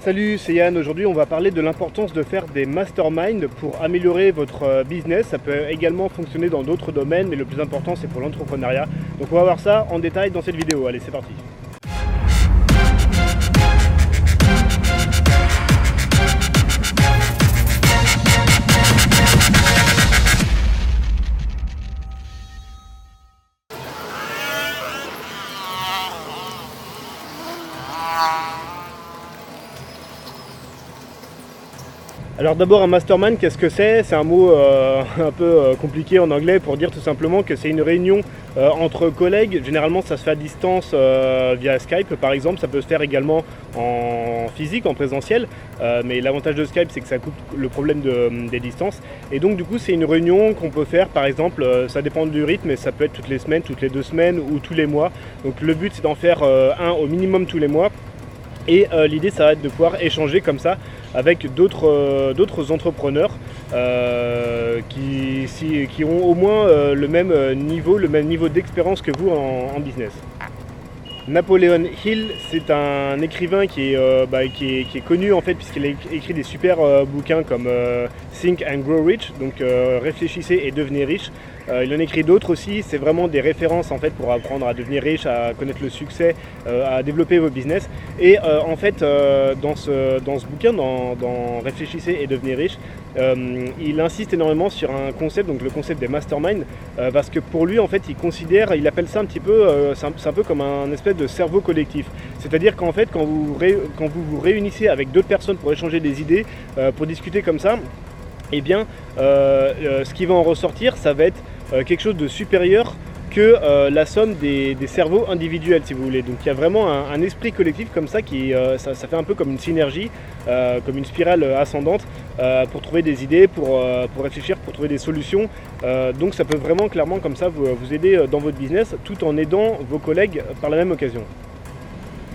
Salut, c'est Yann. Aujourd'hui, on va parler de l'importance de faire des masterminds pour améliorer votre business. Ça peut également fonctionner dans d'autres domaines, mais le plus important, c'est pour l'entrepreneuriat. Donc, on va voir ça en détail dans cette vidéo. Allez, c'est parti. Alors d'abord, un mastermind, qu'est-ce que c'est? C'est un mot un peu compliqué en anglais pour dire tout simplement que c'est une réunion entre collègues. Généralement, ça se fait à distance via Skype par exemple. Ça peut se faire également en physique, en présentiel. Mais l'avantage de Skype, c'est que ça coupe le problème des distances. Et donc du coup, c'est une réunion qu'on peut faire par exemple, ça dépend du rythme, mais ça peut être toutes les semaines, toutes les 2 semaines ou tous les mois. Donc le but, c'est d'en faire un au minimum tous les mois. Et l'idée, ça va être de pouvoir échanger comme ça avec d'autres entrepreneurs qui ont au moins le même niveau d'expérience que vous en business. Napoleon Hill, c'est un écrivain qui est connu en fait puisqu'il a écrit des super bouquins comme Think and Grow Rich, donc réfléchissez et devenez riche. Il en écrit d'autres aussi, c'est vraiment des références en fait pour apprendre à devenir riche, à connaître le succès, à développer vos business. Et en fait dans ce bouquin, dans Réfléchissez et devenez riche, il insiste énormément sur un concept, donc le concept des masterminds, parce que pour lui en fait il appelle ça un petit peu, c'est un peu comme un espèce de cerveau collectif. C'est-à-dire qu'en fait quand vous vous réunissez avec d'autres personnes pour échanger des idées, pour discuter comme ça, eh bien ce qui va en ressortir, ça va être quelque chose de supérieur que la somme des cerveaux individuels, si vous voulez. Donc il y a vraiment un esprit collectif comme ça ça fait un peu comme une synergie, comme une spirale ascendante pour trouver des idées, pour réfléchir, pour trouver des solutions. Donc ça peut vraiment clairement comme ça vous aider dans votre business tout en aidant vos collègues par la même occasion.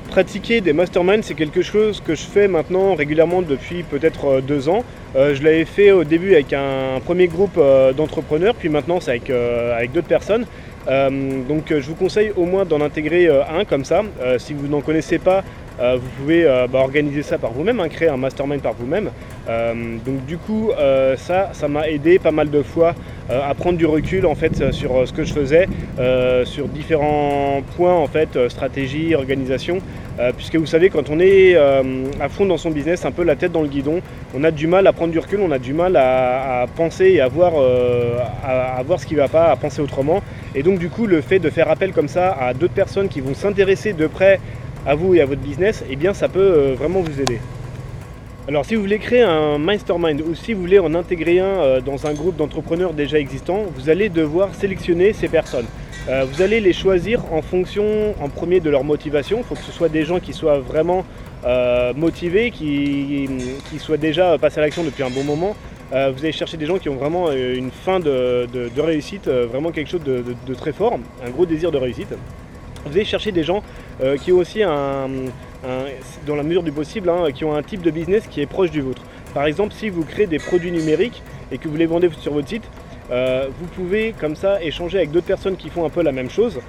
Pratiquer des masterminds, c'est quelque chose que je fais maintenant régulièrement depuis peut-être 2 ans. Je l'avais fait au début avec un premier groupe d'entrepreneurs, puis maintenant c'est avec d'autres personnes. Donc je vous conseille au moins d'en intégrer un comme ça. Si vous n'en connaissez pas, vous pouvez organiser ça par vous-même, créer un mastermind par vous-même. Donc du coup ça m'a aidé pas mal de fois à prendre du recul en fait sur ce que je faisais, sur différents points en fait, stratégie, organisation, puisque vous savez quand on est à fond dans son business, un peu la tête dans le guidon, on a du mal à prendre du recul, on a du mal à penser et à voir ce qui ne va pas, à penser autrement. Et donc du coup le fait de faire appel comme ça à d'autres personnes qui vont s'intéresser de près à vous et à votre business, eh bien ça peut vraiment vous aider. Alors si vous voulez créer un mastermind ou si vous voulez en intégrer un dans un groupe d'entrepreneurs déjà existants, vous allez devoir sélectionner ces personnes. Vous allez les choisir en fonction en premier de leur motivation. Il faut que ce soit des gens qui soient vraiment motivés, qui soient déjà passés à l'action depuis un bon moment. Vous allez chercher des gens qui ont vraiment une fin de réussite, vraiment quelque chose de très fort, un gros désir de réussite. Vous allez chercher des gens qui ont aussi dans la mesure du possible, qui ont un type de business qui est proche du vôtre. Par exemple, si vous créez des produits numériques et que vous les vendez sur votre site, vous pouvez comme ça échanger avec d'autres personnes qui font un peu la même chose.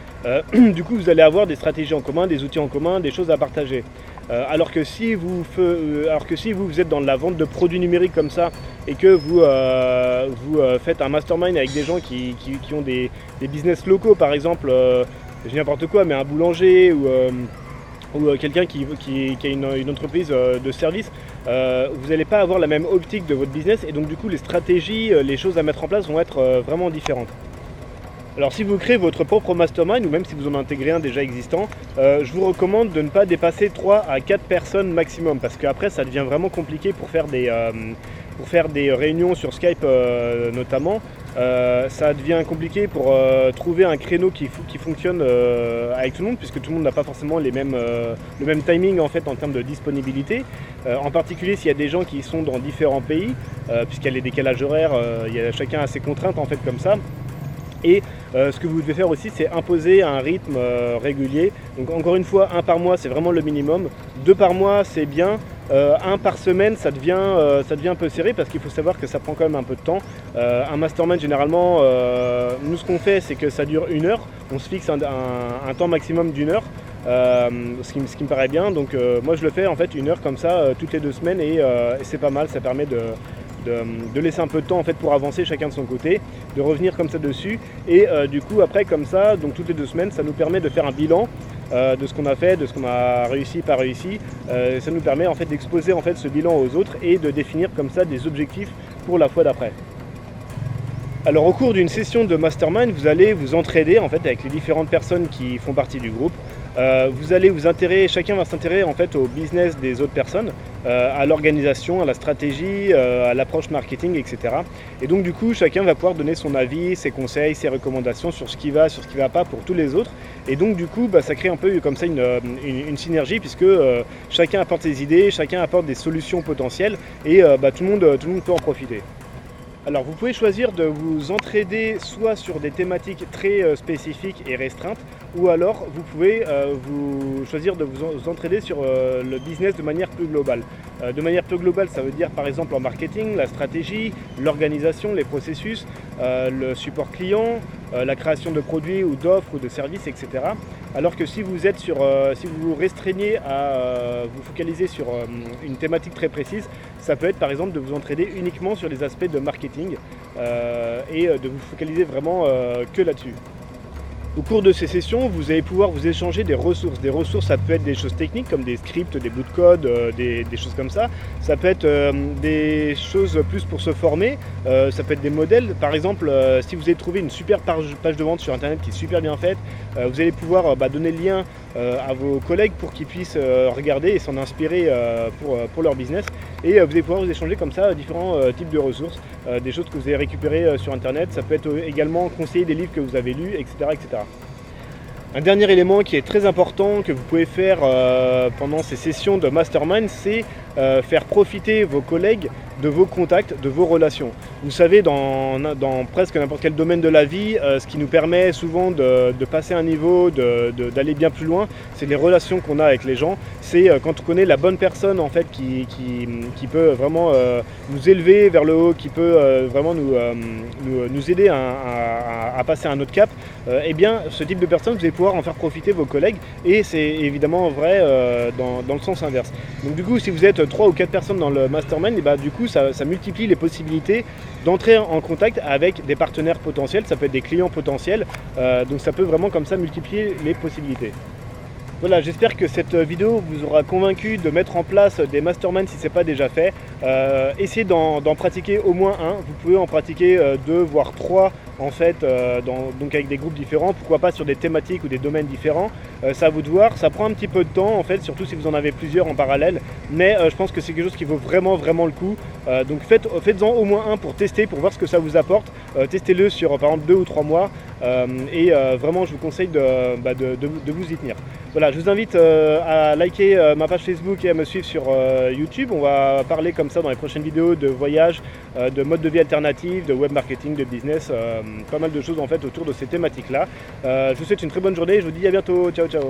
Du coup, vous allez avoir des stratégies en commun, des outils en commun, des choses à partager. Alors que si vous êtes dans la vente de produits numériques comme ça et que vous faites un mastermind avec des gens qui ont des business locaux, par exemple, je dis n'importe quoi, mais un boulanger ou quelqu'un qui a une entreprise de service, vous n'allez pas avoir la même optique de votre business et donc du coup les stratégies, les choses à mettre en place vont être vraiment différentes. Alors si vous créez votre propre mastermind ou même si vous en intégrez un déjà existant, je vous recommande de ne pas dépasser 3 à 4 personnes maximum parce qu'après ça devient vraiment compliqué pour faire des réunions sur Skype notamment. Ça devient compliqué pour trouver un créneau qui fonctionne avec tout le monde puisque tout le monde n'a pas forcément le même timing en fait en termes de disponibilité, en particulier s'il y a des gens qui sont dans différents pays puisqu'il y a les décalages horaires, chacun a ses contraintes en fait comme ça. Et ce que vous devez faire aussi, c'est imposer un rythme régulier. Donc encore une fois, 1 par mois, c'est vraiment le minimum. 2 par mois, c'est bien. 1 par semaine, ça devient un peu serré parce qu'il faut savoir que ça prend quand même un peu de temps. Un mastermind, généralement, nous ce qu'on fait, c'est que ça dure 1 heure. On se fixe un temps maximum d'1 heure. ce qui me paraît bien. Donc moi je le fais en fait 1 heure comme ça toutes les 2 semaines et c'est pas mal, ça permet de laisser un peu de temps en fait pour avancer chacun de son côté, de revenir comme ça dessus et du coup après comme ça, donc toutes les 2 semaines, ça nous permet de faire un bilan de ce qu'on a fait, de ce qu'on a réussi, pas réussi. Ça nous permet en fait d'exposer en fait ce bilan aux autres et de définir comme ça des objectifs pour la fois d'après. Alors au cours d'une session de mastermind, vous allez vous entraider en fait avec les différentes personnes qui font partie du groupe. Vous allez vous intéresser, chacun va s'intéresser en fait au business des autres personnes, à l'organisation, à la stratégie, à l'approche marketing, etc. Et donc du coup, chacun va pouvoir donner son avis, ses conseils, ses recommandations sur ce qui va pas pour tous les autres. Et donc du coup, ça crée un peu comme ça une synergie puisque chacun apporte ses idées, chacun apporte des solutions potentielles et tout le monde peut en profiter. Alors vous pouvez choisir de vous entraider soit sur des thématiques très spécifiques et restreintes ou alors vous pouvez vous choisir de vous entraider sur le business de manière plus globale. De manière plus globale, ça veut dire par exemple en marketing, la stratégie, l'organisation, les processus, le support client, la création de produits ou d'offres ou de services, etc. Alors que si vous vous restreignez à vous focaliser sur une thématique très précise, ça peut être par exemple de vous entraider uniquement sur les aspects de marketing et de vous focaliser vraiment que là-dessus. Au cours de ces sessions, vous allez pouvoir vous échanger des ressources. Des ressources, ça peut être des choses techniques comme des scripts, des bouts de code, des choses comme ça. Ça peut être des choses plus pour se former. Ça peut être des modèles. Par exemple, si vous avez trouvé une super page de vente sur Internet qui est super bien faite, vous allez pouvoir donner le lien à vos collègues pour qu'ils puissent regarder et s'en inspirer pour leur business. Et vous allez pouvoir vous échanger comme ça différents types de ressources, des choses que vous avez récupérées sur Internet. Ça peut être également conseiller des livres que vous avez lus, etc., etc. Un dernier élément qui est très important que vous pouvez faire pendant ces sessions de mastermind, c'est faire profiter vos collègues de vos contacts, de vos relations. Vous savez, dans presque n'importe quel domaine de la vie, ce qui nous permet souvent de passer un niveau, d'aller bien plus loin, c'est les relations qu'on a avec les gens. C'est quand on connaît la bonne personne en fait qui peut vraiment nous élever vers le haut, qui peut vraiment nous aider à passer à un autre cap, eh bien ce type de personne, vous allez pouvoir en faire profiter vos collègues et c'est évidemment vrai dans le sens inverse. Donc du coup, si vous êtes 3 ou 4 personnes dans le mastermind, et du coup ça multiplie les possibilités d'entrer en contact avec des partenaires potentiels, ça peut être des clients potentiels, donc ça peut vraiment comme ça multiplier les possibilités. Voilà, j'espère que cette vidéo vous aura convaincu de mettre en place des masterminds si ce n'est pas déjà fait. Essayez d'en pratiquer au moins un, vous pouvez en pratiquer 2 voire 3 en fait, donc avec des groupes différents, pourquoi pas sur des thématiques ou des domaines différents. C'est à vous de voir, ça prend un petit peu de temps en fait, surtout si vous en avez plusieurs en parallèle, mais je pense que c'est quelque chose qui vaut vraiment le coup. Donc faites-en au moins un pour tester, pour voir ce que ça vous apporte. Testez-le sur par exemple 2 ou 3 mois et vraiment je vous conseille de vous y tenir. Voilà, je vous invite à liker ma page Facebook et à me suivre sur YouTube. On va parler comme ça dans les prochaines vidéos de voyage, de mode de vie alternatif, de web marketing, de business, pas mal de choses en fait autour de ces thématiques-là. Je vous souhaite une très bonne journée et je vous dis à bientôt. Ciao, ciao.